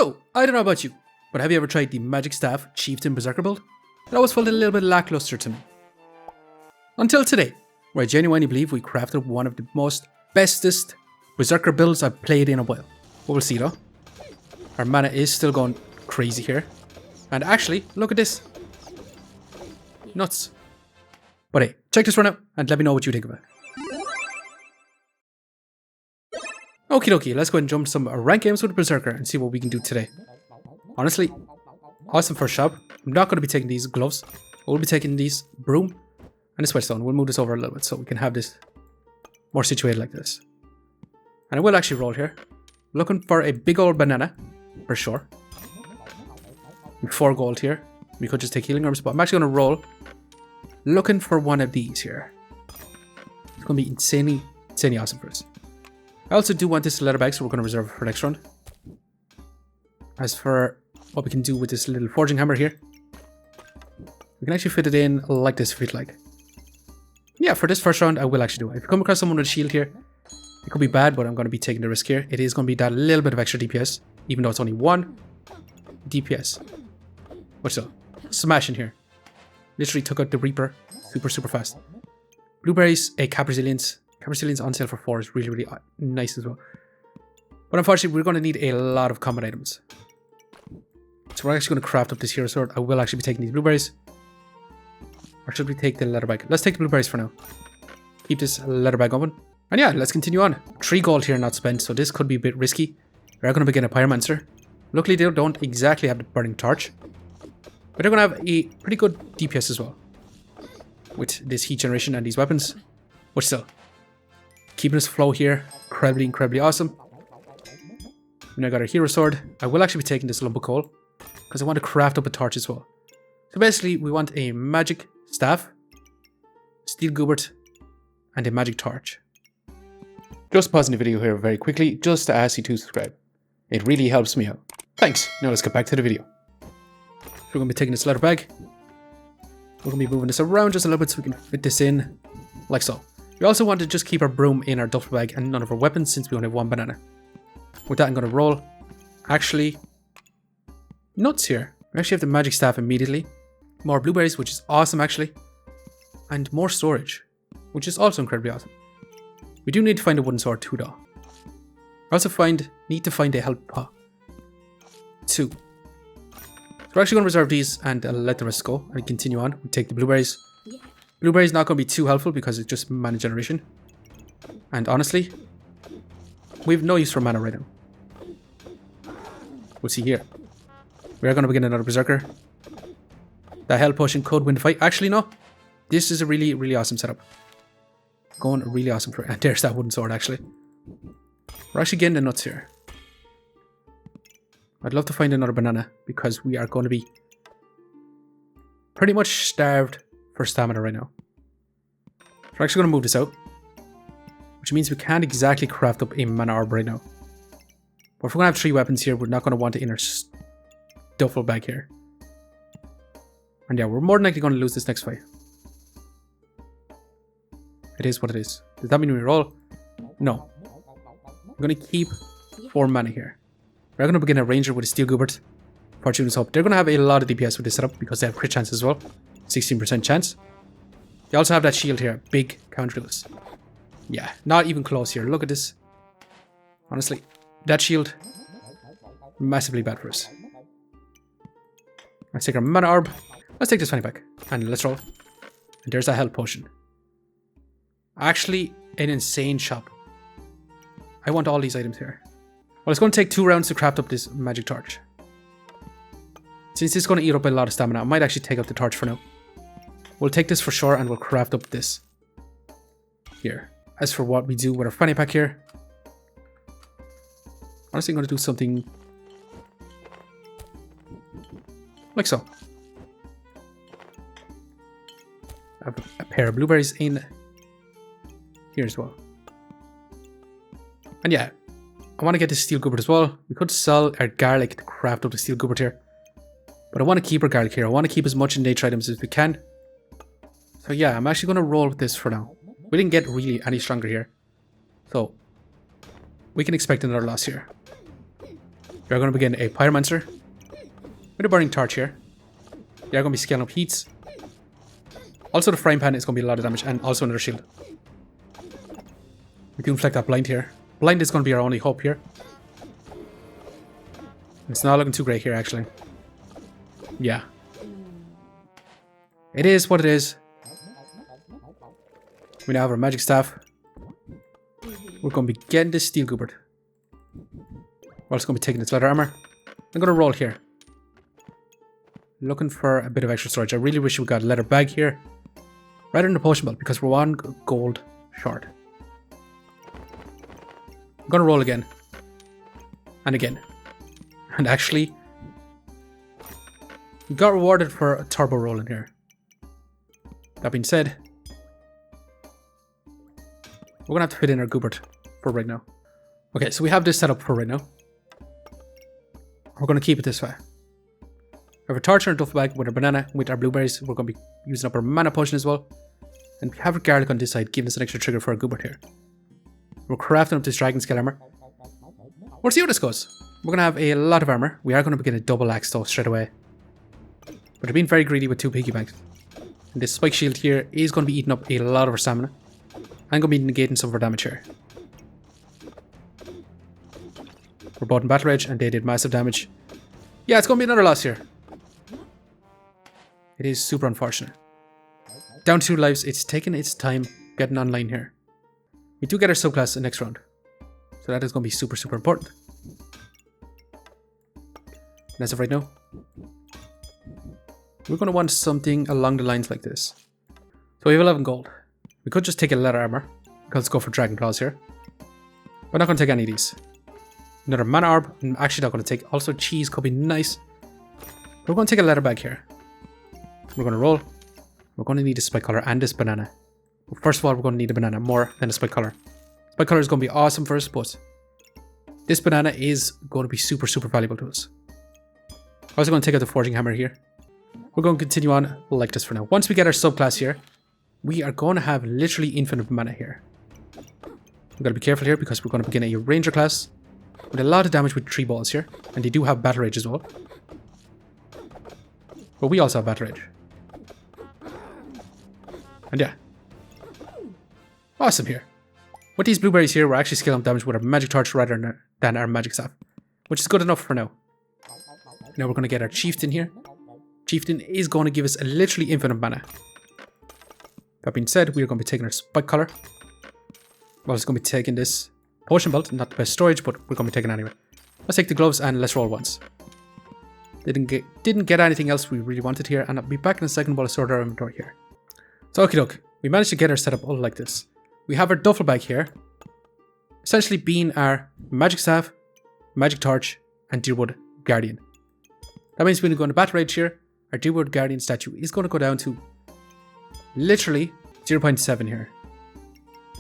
So, I don't know about you, but have you ever tried the Magic Staff Chieftain Berserker build? It always felt a little bit lackluster to me. Until today, where I genuinely believe we crafted one of the bestest Berserker builds I've played in a while. But we'll see though. Our mana is still going crazy here. And actually, look at this. Nuts. But hey, check this run out and let me know what you think of it. Okie dokie, let's go ahead and jump some rank games with Berserker and see what we can do today. Honestly, awesome first shop. I'm not going to be taking these gloves. I will be taking these broom and this whetstone. We'll move this over a little bit so we can have this more situated like this. And I will actually roll here. Looking for a big old banana, for sure. With 4 gold here. We could just take healing arms, but I'm actually going to roll. Looking for one of these here. It's going to be insanely awesome for us. I also do want this leather bag, so we're going to reserve it for next round. As for what we can do with this little forging hammer here, we can actually fit it in like this if we'd like. Yeah, for this first round, I will actually do it. If you come across someone with a shield here, it could be bad, but I'm going to be taking the risk here. It is going to be that little bit of extra DPS, even though it's only 1 DPS. What's up? Smashing here. Literally took out the Reaper super fast. Blueberries, a Cap Resilience. Cap Resilience on sale for 4 is really nice as well. But unfortunately, we're going to need a lot of combat items. So we're actually going to craft up this hero sword. I will actually be taking these blueberries. Or should we take the leather bag? Let's take the blueberries for now. Keep this leather bag open. And yeah, let's continue on. 3 gold here not spent, so this could be a bit risky. We're going to begin a Pyromancer. Luckily, they don't exactly have the Burning Torch. But they're going to have a pretty good DPS as well. With this heat generation and these weapons. But still. Keeping us flow here. Incredibly awesome. And I got our hero sword. I will actually be taking this lump of coal. Because I want to craft up a torch as well. So basically, we want a magic staff. Steel goobert. And a magic torch. Just pausing the video here very quickly. Just to ask you to subscribe. It really helps me out. Thanks. Now let's get back to the video. We're going to be taking this leather bag. We're going to be moving this around just a little bit so we can fit this in. Like so. We also want to just keep our broom in our duffel bag and none of our weapons since we only have 1 banana. With that, I'm going to roll. Actually, nuts here. We actually have the magic staff immediately. More blueberries, which is awesome actually. And more storage, which is also incredibly awesome. We do need to find a wooden sword too though. I also need to find a health pot. 2. So we're actually going to reserve these and let the rest go and continue on. We take the blueberries. Blueberries not going to be too helpful because it's just mana generation. And honestly, we have no use for mana right now. We'll see here. We are going to begin another Berserker. That health potion could win the fight. Actually, no. This is a really awesome setup. Going really awesome for it. And there's that wooden sword, actually. We're actually getting the nuts here. I'd love to find another banana because we are going to be pretty much starved for stamina right now. So we're actually going to move this out. Which means we can't exactly craft up a mana orb right now. But if we're going to have 3 weapons here, we're not going to want the inner duffel bag here. And yeah, we're more than likely going to lose this next fight. It is what it is. Does that mean we roll? No. I'm going to keep 4 mana here. We're going to begin a ranger with a steel goobert. Fortune's hope. They're going to have a lot of DPS with this setup because they have crit chance as well. 16% chance. They also have that shield here. Big counterless. Yeah, not even close here. Look at this. Honestly, that shield, massively bad for us. Let's take our mana orb. Let's take this fanny pack. And let's roll. And there's that health potion. Actually, an insane shop. I want all these items here. Well, it's going to take 2 rounds to craft up this magic torch. Since it's going to eat up a lot of stamina, I might actually take out the torch for now. We'll take this for sure and we'll craft up this here. As for what we do with our fanny pack here, honestly, I'm going to do something like so. I have a pair of blueberries in here as well. And yeah, I want to get the steel goobert as well. We could sell our garlic to craft up the steel goobert here. But I want to keep our garlic here. I want to keep as much in nature items as we can. So yeah, I'm actually going to roll with this for now. We didn't get really any stronger here. So we can expect another loss here. We are going to begin a Pyromancer with a Burning Torch here. They are going to be scaling up heats. Also, the Frying Pan is going to be a lot of damage, and also another shield. We can inflict that Blind here. Blind is going to be our only hope here. It's not looking too great here, actually. Yeah. It is what it is. We now have our Magic Staff. We're going to be getting this Steel Goobert. We're also going to be taking this Leather Armor. I'm going to roll here. Looking for a bit of extra storage. I really wish we got a Leather Bag here rather than the Potion Belt, because we're 1 gold short. I'm going to roll again. And again. And actually, we got rewarded for a turbo roll in here. That being said, we're going to have to fit in our Goobert for right now. Okay, so we have this set up for right now. We're going to keep it this way. We have a torch and a duffel bag with our banana, with our blueberries. We're going to be using up our mana potion as well. And we have a garlic on this side, giving us an extra trigger for our Goobert here. We're crafting up this dragon scale armor. We'll see how this goes. We're going to have a lot of armor. We are going to begin a double axe though straight away. But they're being very greedy with 2 piggy banks. And this spike shield here is going to be eating up a lot of our stamina. I'm going to be negating some of our damage here. We're both in battle rage and they did massive damage. Yeah, it's going to be another loss here. It is super unfortunate. Down to 2 lives. It's taking its time getting online here. We do get our subclass in the next round. So that is going to be super, super important. And as of right now, we're going to want something along the lines like this. So we have 11 gold. We could just take a leather armor. Let's go for Dragon Claws here. We're not going to take any of these. Another mana orb. I'm actually not going to take. Also, cheese could be nice. We're going to take a leather bag here. We're going to roll. We're going to need a spike collar and this banana. But first of all, we're going to need a banana more than a spike collar. Spike collar is going to be awesome for us, but this banana is going to be super, super valuable to us. I'm also going to take out the forging hammer here. We're going to continue on like this for now. Once we get our subclass here, we are going to have literally infinite mana here. We've got to be careful here because we're going to begin a ranger class with a lot of damage with 3 balls here. And they do have battle rage as well. But we also have battle rage. And yeah. Awesome here. With these blueberries here, we're actually scaling up damage with our magic torch rather than our magic staff. Which is good enough for now. Now we're going to get our Chieftain here. Chieftain is going to give us a literally infinite mana. That being said, we are going to be taking our spike collar. We're also going to be taking this potion belt. Not the best storage, but we're going to be taking it anyway. Let's take the gloves and let's roll once. Didn't get anything else we really wanted here, and I'll be back in a second while I sort our inventory here. So okie doke, we managed to get our setup all like this. We have our duffel bag here, essentially being our magic staff, magic torch, and Deerwood Guardian. That means when we go into battle rage here, our Deerwood Guardian statue is going to go down to literally 0.7 here.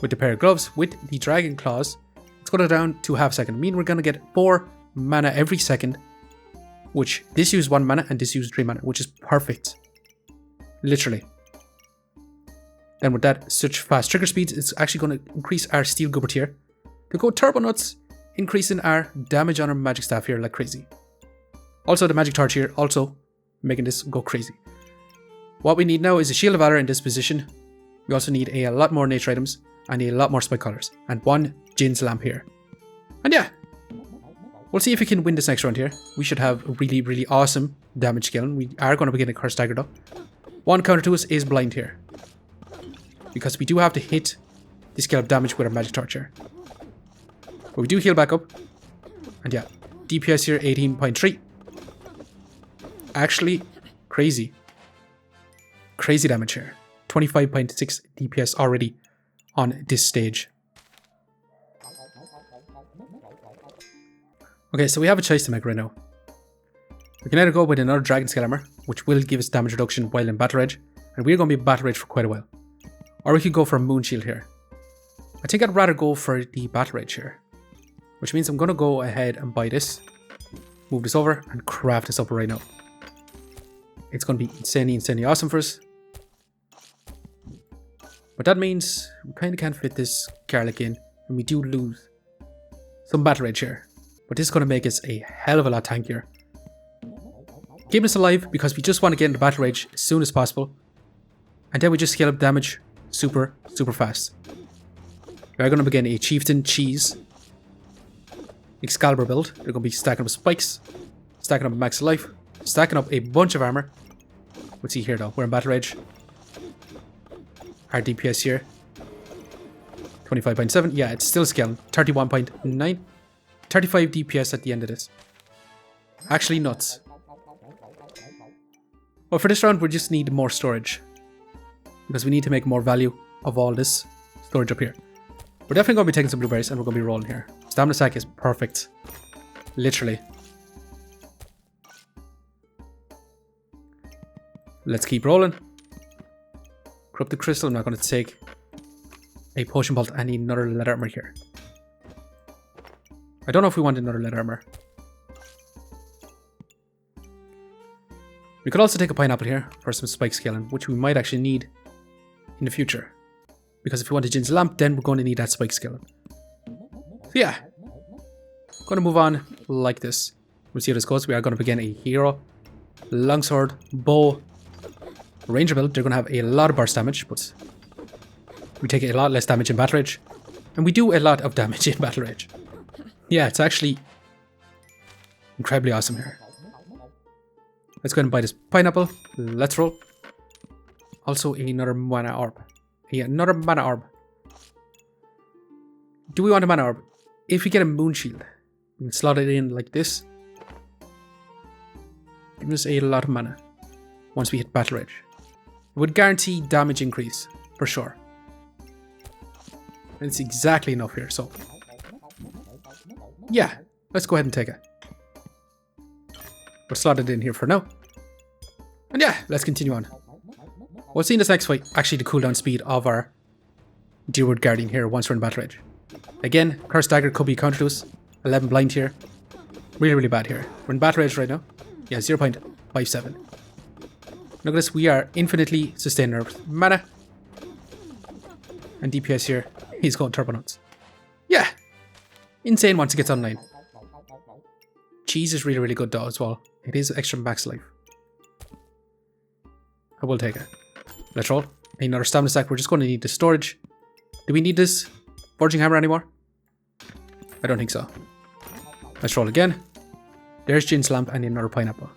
With the pair of gloves, with the dragon claws, it's going to go down to half a second. Meaning we're going to get 4 mana every second, which this uses 1 mana and this uses 3 mana, which is perfect. Literally. Then with that such fast trigger speeds, it's actually going to increase our steel goobert here to go turbo nuts, increasing our damage on our magic staff here like crazy. Also the magic torch here, also making this go crazy. What we need now is a shield of valor in this position. We also need a lot more nature items and a lot more spike collars and 1 Jin's lamp here. And yeah, we'll see if we can win this next round here. We should have a really, really awesome damage scaling. We are going to begin a curse dagger though. One counter to us is blind here, because we do have to hit the scale of damage with our magic torch here. But we do heal back up. And yeah, DPS here 18.3. Actually, crazy. Crazy damage here. 25.6 DPS already on this stage. Okay, so we have a choice to make right now. We can either go with another dragon scale armor, which will give us damage reduction while in battle rage, and we're going to be in battle rage for quite a while. Or we could go for a moon shield here. I think I'd rather go for the battle rage here, which means I'm going to go ahead and buy this, move this over, and craft this up right now. It's going to be insanely awesome for us. But that means we kind of can't fit this garlic in, and we do lose some battle rage here. but this is going to make us a hell of a lot tankier. Keeping us alive because we just want to get into battle rage as soon as possible. And then we just scale up damage super fast. We are going to begin a Chieftain Cheese Excalibur build. They're going to be stacking up spikes, stacking up max life, stacking up a bunch of armor. Let's see here though, we're in battle rage. Our DPS here, 25.7. Yeah, it's still scaling. 31.9. 35 DPS at the end of this. Actually nuts. Well, for this round, we just need more storage. Because we need to make more value of all this storage up here. We're definitely going to be taking some blueberries and we're going to be rolling here. Stamina sack is perfect. Literally. Let's keep rolling. Corrupted crystal. I'm not going to take a potion bolt. I need another lead armor here. I don't know if we want another lead armor. We could also take a pineapple here for some spike scaling, which we might actually need in the future. Because if we want a Jin's lamp, then we're going to need that spike scaling. So yeah. Going to move on like this. We'll see how this goes. We are going to begin a hero, longsword, bow, ranger build. They're going to have a lot of burst damage, but we take a lot less damage in battle rage. And we do a lot of damage in battle rage. Yeah, it's actually incredibly awesome here. Let's go ahead and buy this pineapple. Let's roll. Also another mana orb. Yeah, another mana orb. Do we want a mana orb? If we get a moon shield, we can slot it in like this. Give us a lot of mana once we hit battle rage. It would guarantee damage increase, for sure. And it's exactly enough here, so yeah, let's go ahead and take it. We'll slot it in here for now. And yeah, let's continue on. We'll see in this next fight actually the cooldown speed of our Deerwood Guardian here once we're in battle rage. Again, Curse Dagger could be counter to us. 11 blind here. Really bad here. We're in battle rage right now. Yeah, 0.57. Look at this, we are infinitely sustaining our mana. And DPS here, he's going turbo nuts. Yeah, insane once it gets online. Cheese is really good though as well. It is extra max life. I will take it. Let's roll. Another stamina stack. We're just going to need the storage. Do we need this forging hammer anymore? I don't think so. Let's roll again. There's Jin's lamp and another pineapple.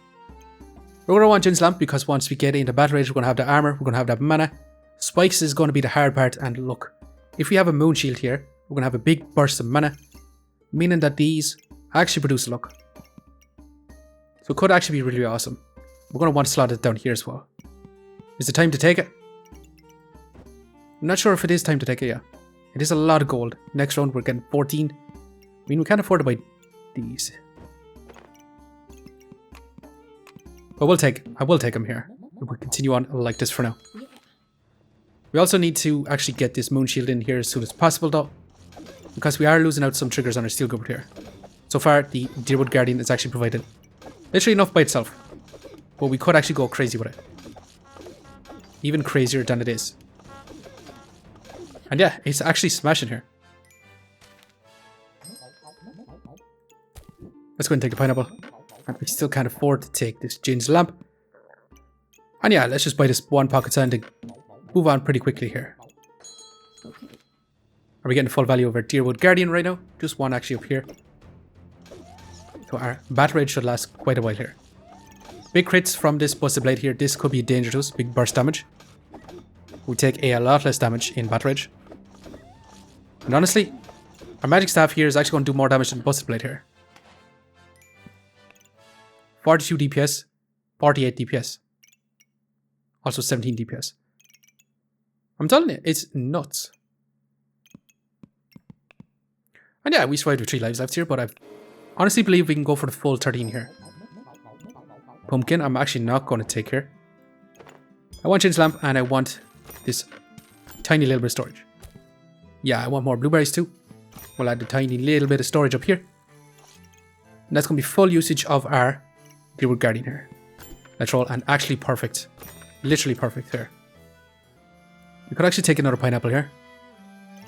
We're going to want Jin's lamp because once we get into battle rage, we're going to have the armor, we're going to have that mana. Spikes is going to be the hard part, and look, if we have a moon shield here, we're going to have a big burst of mana, meaning that these actually produce luck. So it could actually be really awesome. We're going to want to slot it down here as well. Is it time to take it? I'm not sure if it is time to take it, yeah. It is a lot of gold. Next round we're getting 14. I mean, we can't afford to buy these. But I will take them here. We'll continue on like this for now. We also need to actually get this moon shield in here as soon as possible though. Because we are losing out some triggers on our steel group here. So far, the Deerwood Guardian is actually provided literally enough by itself. But we could actually go crazy with it. Even crazier than it is. And yeah, it's actually smashing here. Let's go and take the pineapple. And we still can't afford to take this Jin's lamp. And yeah, let's just buy this one pocket sand and move on pretty quickly here. Are we getting full value of our Deerwood Guardian right now? Just one actually up here. So our battle rage should last quite a while here. Big crits from this busted blade here. This could be a danger to us. Big burst damage. We take a lot less damage in battle rage. And honestly, our magic staff here is actually going to do more damage than the busted blade here. 42 DPS, 48 DPS. Also 17 DPS. I'm telling you, it's nuts. And yeah, we survived with 3 lives left here, but I honestly believe we can go for the full 13 here. Pumpkin, I'm actually not going to take here. I want Jin's lamp and I want this tiny little bit of storage. Yeah, I want more blueberries too. We'll add a tiny little bit of storage up here. And that's going to be full usage of our Deerwood Guardian here. Let's roll, and actually perfect. Literally perfect here. We could actually take another pineapple here.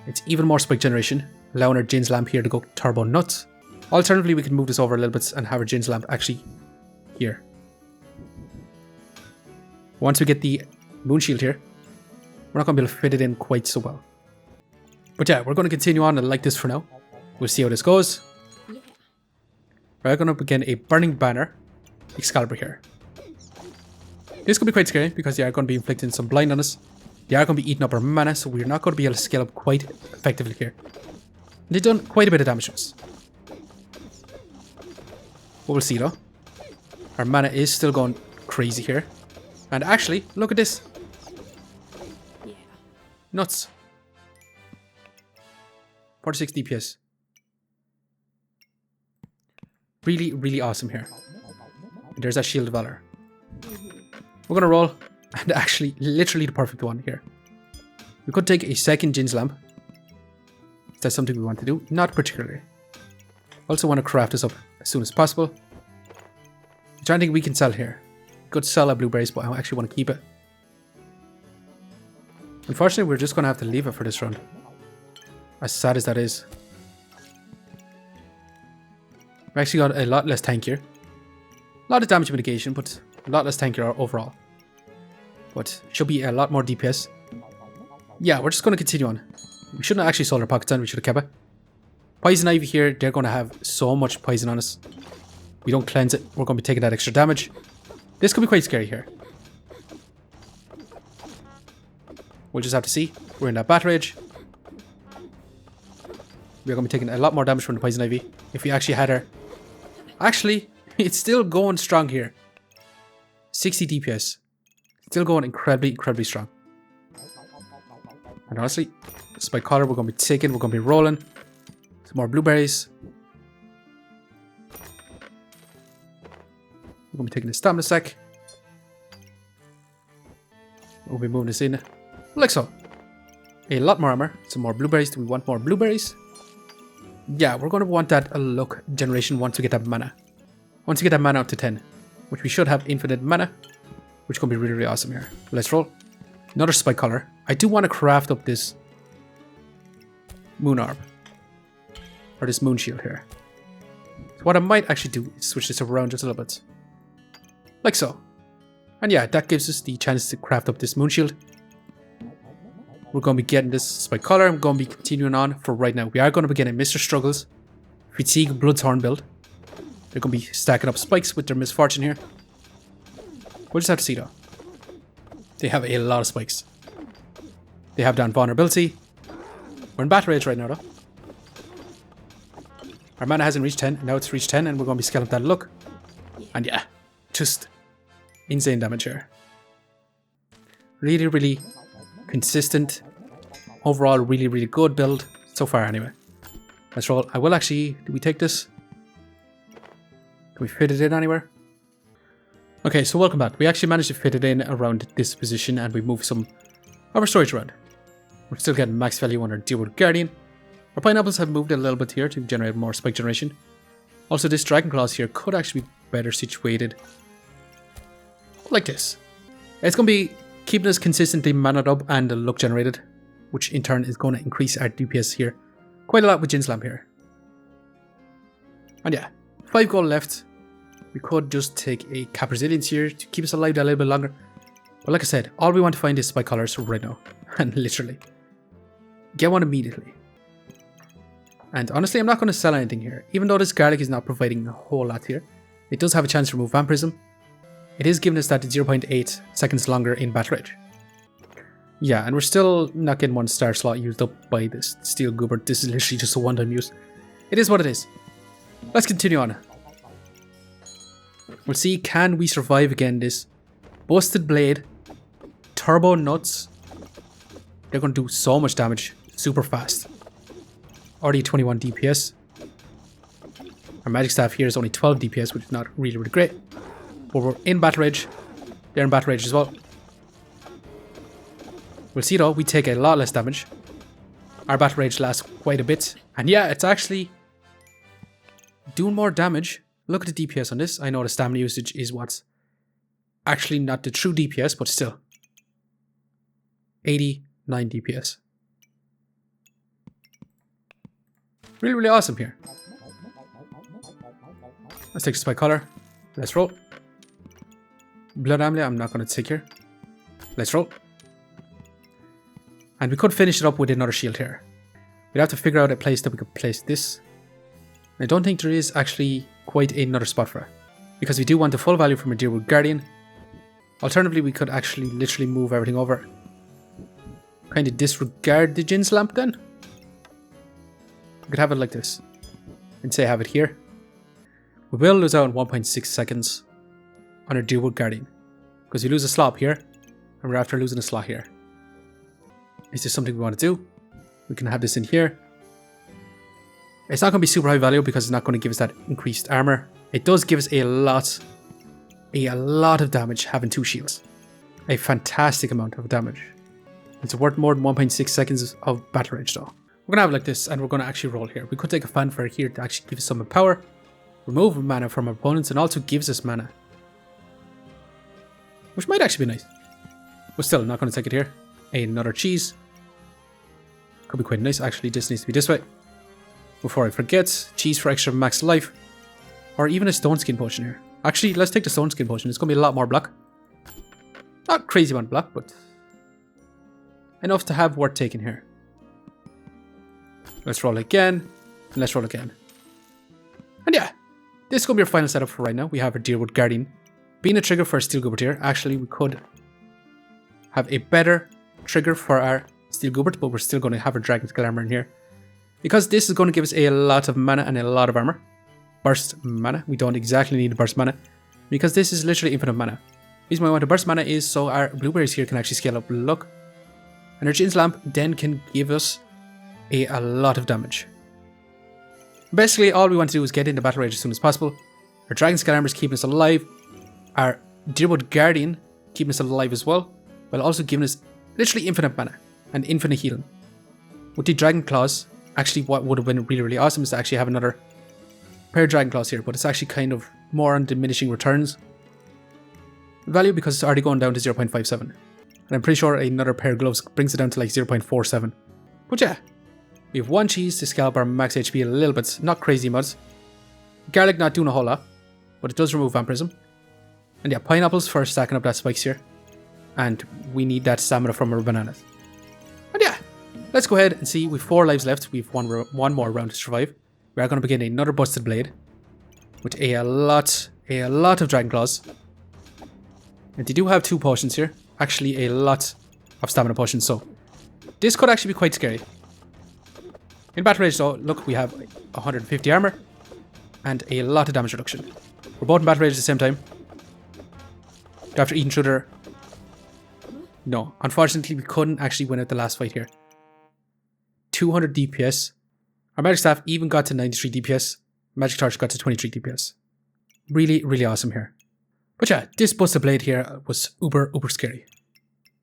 It's even more spike generation, allowing our Jin's lamp here to go turbo nuts. Alternatively, we can move this over a little bit and have our Jin's lamp actually here. Once we get the moon shield here, we're not going to be able to fit it in quite so well. But yeah, we're going to continue on like this for now. We'll see how this goes. We're going to begin a burning banner Excalibur here. This could be quite scary because they are going to be inflicting some blind on us. They are going to be eating up our mana, so we're not going to be able to scale up quite effectively here. They've done quite a bit of damage to us. But we'll see though. Our mana is still going crazy here. And actually, look at this. Nuts. 46 DPS. Really, really awesome here. And there's that Shield of Valor. We're going to roll. And actually, literally the perfect one here. We could take a second Jin's lamp. If that's something we want to do. Not particularly. Also want to craft this up as soon as possible. I'm trying to think we can sell here. Could sell our blueberries, but I actually want to keep it. Unfortunately, we're just going to have to leave it for this round. As sad as that is. We actually got a lot less tank here. A lot of damage mitigation, but a lot less tank here overall. But should be a lot more DPS. Yeah, we're just going to continue on. We shouldn't have actually sold our pockets on, we should have kept it. Poison Ivy here, they're going to have so much poison on us. We don't cleanse it, we're going to be taking that extra damage. This could be quite scary here. We'll just have to see. We're in that Bat Rage. We're going to be taking a lot more damage from the Poison Ivy. If we actually had her. Actually, it's still going strong here. 60 DPS. Still going incredibly, incredibly strong. And honestly, Spike Collar we're going to be taking. We're going to be rolling. Some more blueberries. We're going to be taking a stamina sack. We'll be moving this in like so. A lot more armor. Some more blueberries. Do we want more blueberries? Yeah, we're going to want that luck generation once we get that mana. Once we get that mana up to 10. Which we should have infinite mana. Which is going to be really, really awesome here. Let's roll. Another Spike Collar. I do want to craft up this Moon Orb. Or this Moon Shield here. So what I might actually do is switch this around just a little bit. Like so. And yeah, that gives us the chance to craft up this Moon Shield. We're going to be getting this Spike Collar. I'm going to be continuing on for right now. We are going to be getting Mr. Struggles. Fatigue Bloodthorn build. They're going to be stacking up spikes with their misfortune here. We'll just have to see though. They have a lot of spikes. They have down vulnerability. We're in Battle Rage right now though. Our mana hasn't reached 10. Now it's reached 10 and we're going to be scaling up that look. And yeah, just insane damage here. Really, really consistent. Overall, really, really good build so far anyway. Let's roll. I will actually... Do we take this? Can we fit it in anywhere? Okay, so welcome back. We actually managed to fit it in around this position and we moved some of our storage around. We're still getting max value on our Deerwood Guardian. Our pineapples have moved a little bit here to generate more spike generation. Also, this Dragon Claws here could actually be better situated like this. It's going to be keeping us consistently mannered up and luck generated, which in turn is going to increase our DPS here quite a lot with Jin's Lamp here. And yeah, 5 gold left. We could just take a Cap Resilience here to keep us alive a little bit longer. But like I said, all we want to find is Spike Collars right now. And literally, get one immediately. And honestly, I'm not going to sell anything here. Even though this garlic is not providing a whole lot here, it does have a chance to remove Vampirism. It is giving us that 0.8 seconds longer in Battle Rage. Yeah, and we're still not getting 1 star slot used up by this Steel Goober. This is literally just a one-time use. It is what it is. Let's continue on. We'll see, can we survive again this Busted Blade, Turbo Nuts. They're going to do so much damage super fast. Already 21 DPS. Our Magic Staff here is only 12 DPS, which is not really, really great. But we're in Battle Rage. They're in Battle Rage as well. We'll see though, we take a lot less damage. Our Battle Rage lasts quite a bit. And yeah, it's actually doing more damage. Look at the DPS on this. I know the stamina usage is what's actually not the true DPS, but still. 89 DPS. Really, really awesome here. Let's take the spike collar. Let's roll. Blood amulet, I'm not going to take here. Let's roll. And we could finish it up with another shield here. We'd have to figure out a place that we could place this. I don't think there is actually quite another spot for it, because we do want the full value from a Deerwood Guardian. Alternatively, we could actually literally move everything over. Kind of disregard the Jin's lamp then. We could have it like this. And say have it here. We will lose out in 1.6 seconds on our Deerwood Guardian, because we lose a slot here, and we're after losing a slot here. Is this something we want to do? We can have this in here. It's not going to be super high value because it's not going to give us that increased armor. It does give us a lot of damage having 2 shields. A fantastic amount of damage. It's worth more than 1.6 seconds of battle range though. We're going to have it like this, and we're going to actually roll here. We could take a fanfare here to actually give us some power, remove mana from our opponents, and also gives us mana, which might actually be nice. But still, not going to take it here. Another cheese. Could be quite nice. Actually, this needs to be this way. Before I forget, cheese for extra max life. Or even a stone skin potion here. Actually, let's take the stone skin potion. It's going to be a lot more block. Not crazy amount of block, but enough to have worth taking here. Let's roll again. And let's roll again. And yeah, this is going to be our final setup for right now. We have our Deerwood Guardian. Being a trigger for a Steel Gubert here, actually we could have a better trigger for our Steel Gubert, but we're still going to have our Dragon Skull armor in here, because this is going to give us a lot of mana and a lot of armor. Burst mana. We don't exactly need burst mana, because this is literally infinite mana. The reason why I want to burst mana is so our blueberries here can actually scale up luck, and our Jin's lamp then can give us a lot of damage. Basically, all we want to do is get into battle range as soon as possible. Our Dragon Skull armor is keeping us alive. Our Deerwood Guardian keeping us alive as well, while also giving us literally infinite mana and infinite healing. With the Dragon Claws, actually what would have been really awesome is to actually have another pair of Dragon Claws here, but it's actually kind of more on diminishing returns value because it's already going down to 0.57. And I'm pretty sure another pair of gloves brings it down to like 0.47. But yeah, we have 1 cheese to scalp our max HP a little bit, not crazy amounts. Garlic not doing a whole lot, but it does remove vampirism. And yeah, pineapples for stacking up that spikes here. And we need that stamina from our bananas. And yeah, let's go ahead and see. We've 4 lives left. We've one more round to survive. We are going to begin another busted blade with a lot of Dragon Claws. And they do have 2 potions here. Actually, a lot of stamina potions. So this could actually be quite scary. In battle range though, look, we have 150 armor and a lot of damage reduction. We're both in battle range at the same time. After eating through there. No, unfortunately we couldn't actually win out the last fight here. 200 DPS. Our magic staff even got to 93 DPS. Magic torch got to 23 DPS. Really awesome here. But yeah, this busted blade here was uber scary.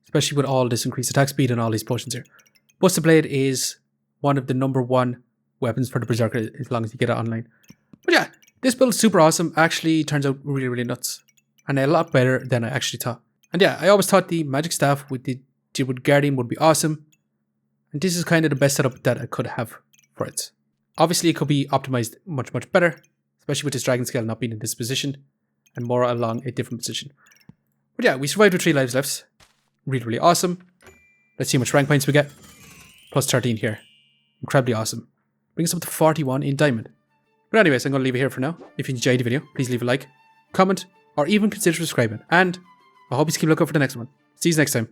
Especially with all this increased attack speed and all these potions here. Busted blade is one of the #1 weapons for the Berserker as long as you get it online. But yeah, this build is super awesome. Actually turns out really nuts. And a lot better than I actually thought. And yeah, I always thought the magic staff with the Deerwood Guardian would be awesome. And this is kind of the best setup that I could have for it. Obviously, it could be optimized much better. Especially with this Dragon Scale not being in this position. And more along a different position. But yeah, we survived with 3 lives left. Really awesome. Let's see how much rank points we get. Plus 13 here. Incredibly awesome. Brings us up to 41 in diamond. But anyways, I'm going to leave it here for now. If you enjoyed the video, please leave a like, comment, or even consider subscribing. And I hope you keep looking out for the next one. See you next time.